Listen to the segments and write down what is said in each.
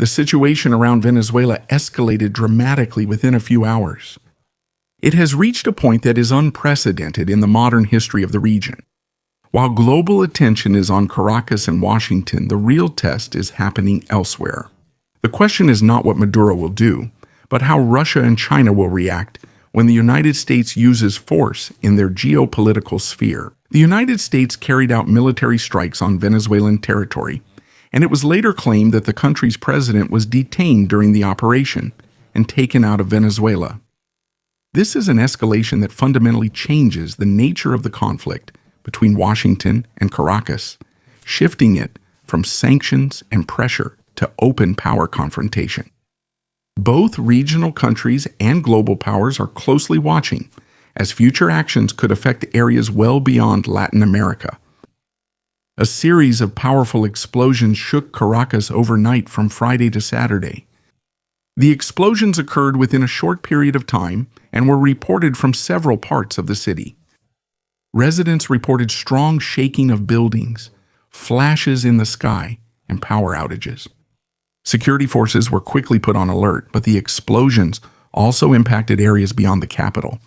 The situation around Venezuela escalated dramatically within a few hours. It has reached a point that is unprecedented in the modern history of the region. While global attention is on Caracas and Washington, the real test is happening elsewhere. The question is not what Maduro will do, but how Russia and China will react when the United States uses force in their geopolitical sphere. The United States carried out military strikes on Venezuelan territory, and it was later claimed that the country's president was detained during the operation and taken out of Venezuela. This is an escalation that fundamentally changes the nature of the conflict between Washington and Caracas, shifting it from sanctions and pressure to open power confrontation. Both regional countries and global powers are closely watching, as future actions could affect areas well beyond Latin America. A series of powerful explosions shook Caracas overnight from Friday to Saturday. The explosions occurred within a short period of time and were reported from several parts of the city. Residents reported strong shaking of buildings, flashes in the sky, and power outages. Security forces were quickly put on alert, but the explosions also impacted areas beyond the capital.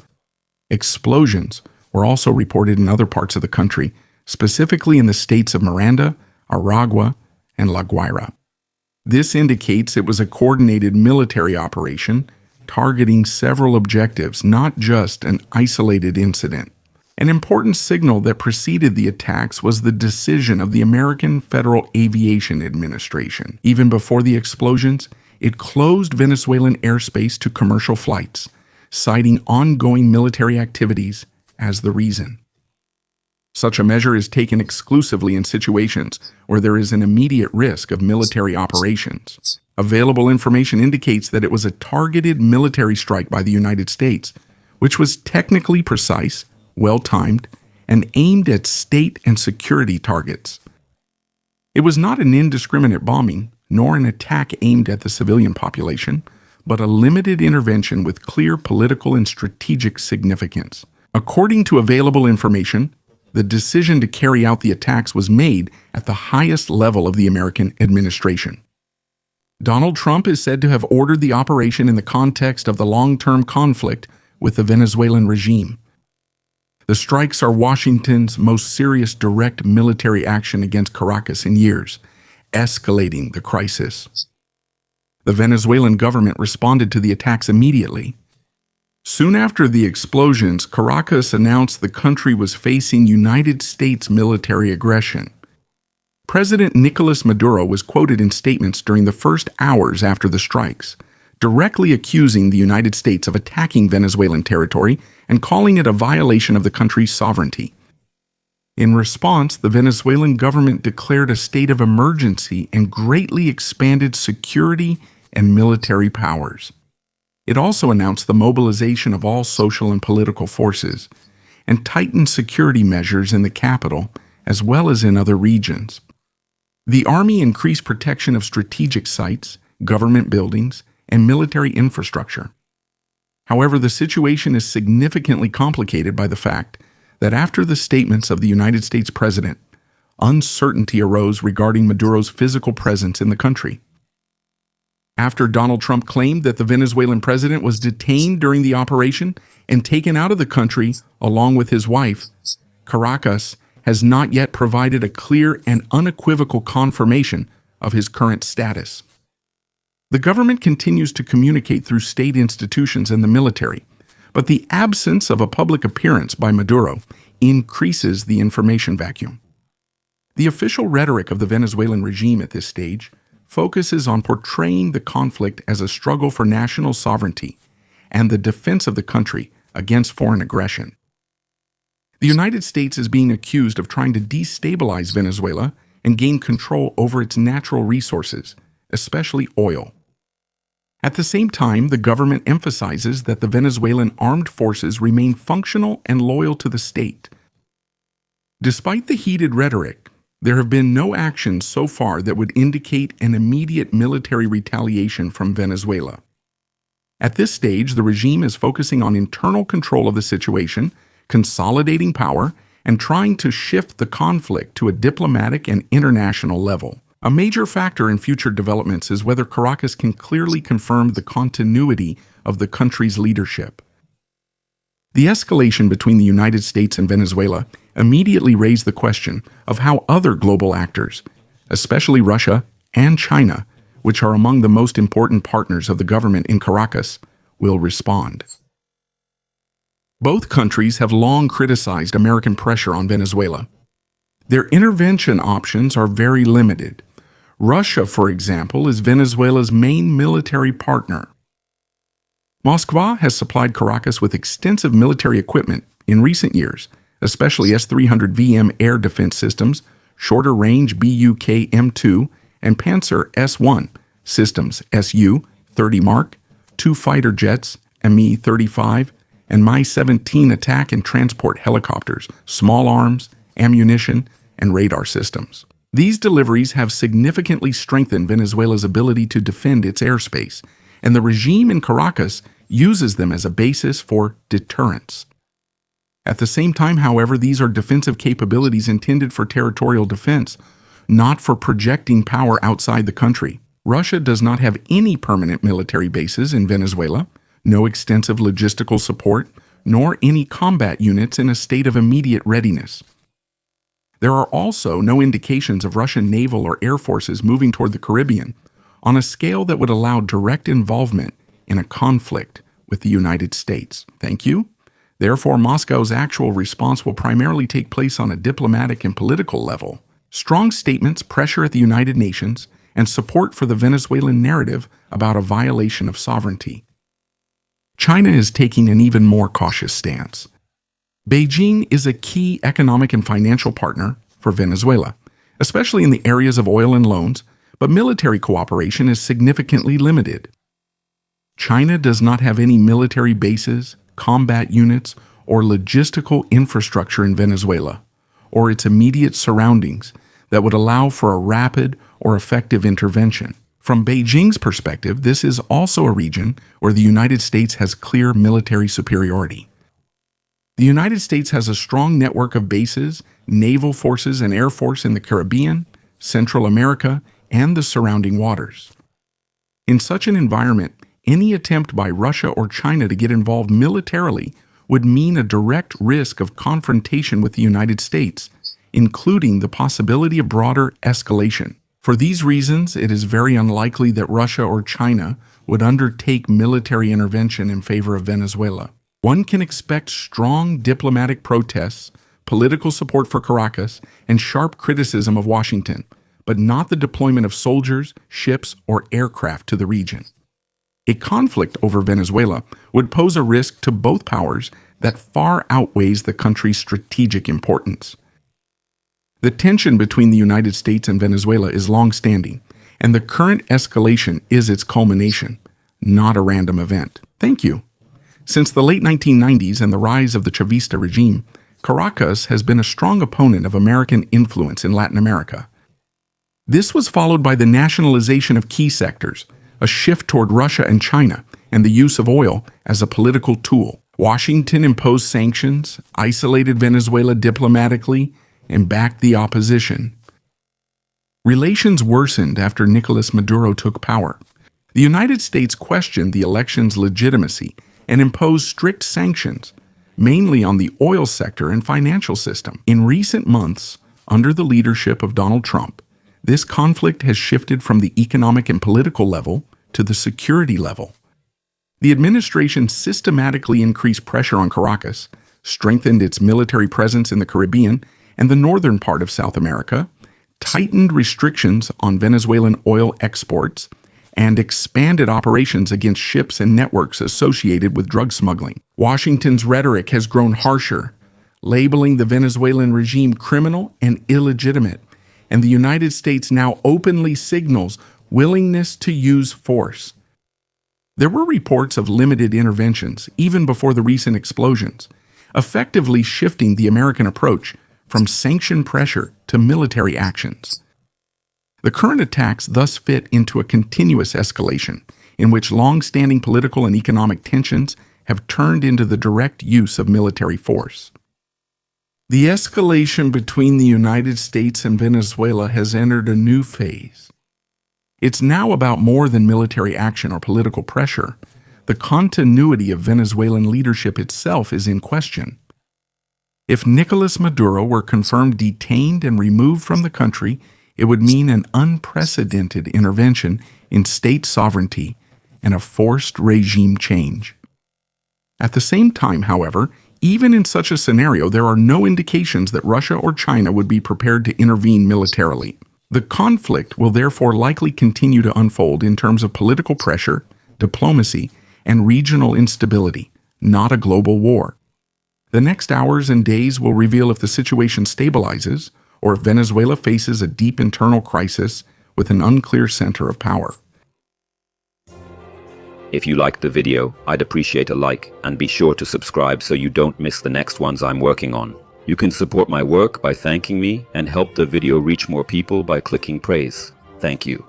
Explosions were also reported in other parts of the country, specifically in the states of Miranda, Aragua, and La Guaira. This indicates it was a coordinated military operation targeting several objectives, not just an isolated incident. An important signal that preceded the attacks was the decision of the American Federal Aviation Administration. Even before the explosions, it closed Venezuelan airspace to commercial flights, citing ongoing military activities as the reason. Such a measure is taken exclusively in situations where there is an immediate risk of military operations. Available information indicates that it was a targeted military strike by the United States, which was technically precise, well-timed, and aimed at state and security targets. It was not an indiscriminate bombing, nor an attack aimed at the civilian population, but a limited intervention with clear political and strategic significance. According to available information, the decision to carry out the attacks was made at the highest level of the American administration. Donald Trump is said to have ordered the operation in the context of the long-term conflict with the Venezuelan regime. The strikes are Washington's most serious direct military action against Caracas in years, escalating the crisis. The Venezuelan government responded to the attacks immediately. Soon after the explosions, Caracas announced the country was facing United States military aggression. President Nicolas Maduro was quoted in statements during the first hours after the strikes, directly accusing the United States of attacking Venezuelan territory and calling it a violation of the country's sovereignty. In response, the Venezuelan government declared a state of emergency and greatly expanded security and military powers. It also announced the mobilization of all social and political forces and tightened security measures in the capital as well as in other regions. The army increased protection of strategic sites, government buildings, and military infrastructure. However, the situation is significantly complicated by the fact that after the statements of the United States president, uncertainty arose regarding Maduro's physical presence in the country. After Donald Trump claimed that the Venezuelan president was detained during the operation and taken out of the country along with his wife, Caracas has not yet provided a clear and unequivocal confirmation of his current status. The government continues to communicate through state institutions and the military, but the absence of a public appearance by Maduro increases the information vacuum. The official rhetoric of the Venezuelan regime at this stage focuses on portraying the conflict as a struggle for national sovereignty and the defense of the country against foreign aggression. The United States is being accused of trying to destabilize Venezuela and gain control over its natural resources, especially oil. At the same time, the government emphasizes that the Venezuelan armed forces remain functional and loyal to the state. Despite the heated rhetoric, there have been no actions so far that would indicate an immediate military retaliation from Venezuela. At this stage, the regime is focusing on internal control of the situation, consolidating power, and trying to shift the conflict to a diplomatic and international level. A major factor in future developments is whether Caracas can clearly confirm the continuity of the country's leadership. The escalation between the United States and Venezuela immediately raised the question of how other global actors, especially Russia and China, which are among the most important partners of the government in Caracas, will respond. Both countries have long criticized American pressure on Venezuela. Their intervention options are very limited. Russia, for example, is Venezuela's main military partner. Moscow has supplied Caracas with extensive military equipment in recent years, especially S-300VM air defense systems, shorter-range Buk-M2, and Panzer S-1 systems Su-30 Mark, 2 fighter jets, Mi-35, and Mi-17 attack and transport helicopters, small arms, ammunition, and radar systems. These deliveries have significantly strengthened Venezuela's ability to defend its airspace, and the regime in Caracas uses them as a basis for deterrence. At the same time, however, these are defensive capabilities intended for territorial defense, not for projecting power outside the country. Russia does not have any permanent military bases in Venezuela, no extensive logistical support, nor any combat units in a state of immediate readiness. There are also no indications of Russian naval or air forces moving toward the Caribbean on a scale that would allow direct involvement in a conflict with the United States. Thank you. Therefore, Moscow's actual response will primarily take place on a diplomatic and political level. Strong statements, pressure at the United Nations, and support for the Venezuelan narrative about a violation of sovereignty. China is taking an even more cautious stance. Beijing is a key economic and financial partner for Venezuela, especially in the areas of oil and loans, but military cooperation is significantly limited. China does not have any military bases, combat units, or logistical infrastructure in Venezuela, or its immediate surroundings that would allow for a rapid or effective intervention. From Beijing's perspective, this is also a region where the United States has clear military superiority. The United States has a strong network of bases, naval forces, and air force in the Caribbean, Central America, and the surrounding waters. In such an environment, any attempt by Russia or China to get involved militarily would mean a direct risk of confrontation with the United States, including the possibility of broader escalation. For these reasons, it is very unlikely that Russia or China would undertake military intervention in favor of Venezuela. One can expect strong diplomatic protests, political support for Caracas, and sharp criticism of Washington, but not the deployment of soldiers, ships, or aircraft to the region. A conflict over Venezuela would pose a risk to both powers that far outweighs the country's strategic importance. The tension between the United States and Venezuela is long-standing, and the current escalation is its culmination, not a random event. Thank you. Since the late 1990s and the rise of the Chavista regime, Caracas has been a strong opponent of American influence in Latin America. This was followed by the nationalization of key sectors, a shift toward Russia and China, and the use of oil as a political tool. Washington imposed sanctions, isolated Venezuela diplomatically, and backed the opposition. Relations worsened after Nicolas Maduro took power. The United States questioned the election's legitimacy and imposed strict sanctions, mainly on the oil sector and financial system. In recent months, under the leadership of Donald Trump, this conflict has shifted from the economic and political level to the security level. The administration systematically increased pressure on Caracas, strengthened its military presence in the Caribbean and the northern part of South America, tightened restrictions on Venezuelan oil exports, and expanded operations against ships and networks associated with drug smuggling. Washington's rhetoric has grown harsher, labeling the Venezuelan regime criminal and illegitimate, and the United States now openly signals willingness to use force. There were reports of limited interventions even before the recent explosions, effectively shifting the American approach from sanction pressure to military actions. The current attacks thus fit into a continuous escalation in which long-standing political and economic tensions have turned into the direct use of military force. The escalation between the United States and Venezuela has entered a new phase. It's now about more than military action or political pressure. The continuity of Venezuelan leadership itself is in question. If Nicolas Maduro were confirmed detained and removed from the country, it would mean an unprecedented intervention in state sovereignty and a forced regime change. At the same time, however, even in such a scenario, there are no indications that Russia or China would be prepared to intervene militarily. The conflict will therefore likely continue to unfold in terms of political pressure, diplomacy, and regional instability, not a global war. The next hours and days will reveal if the situation stabilizes or if Venezuela faces a deep internal crisis with an unclear center of power. If you liked the video, I'd appreciate a like, and be sure to subscribe so you don't miss the next ones I'm working on. You can support my work by thanking me and help the video reach more people by clicking praise. Thank you.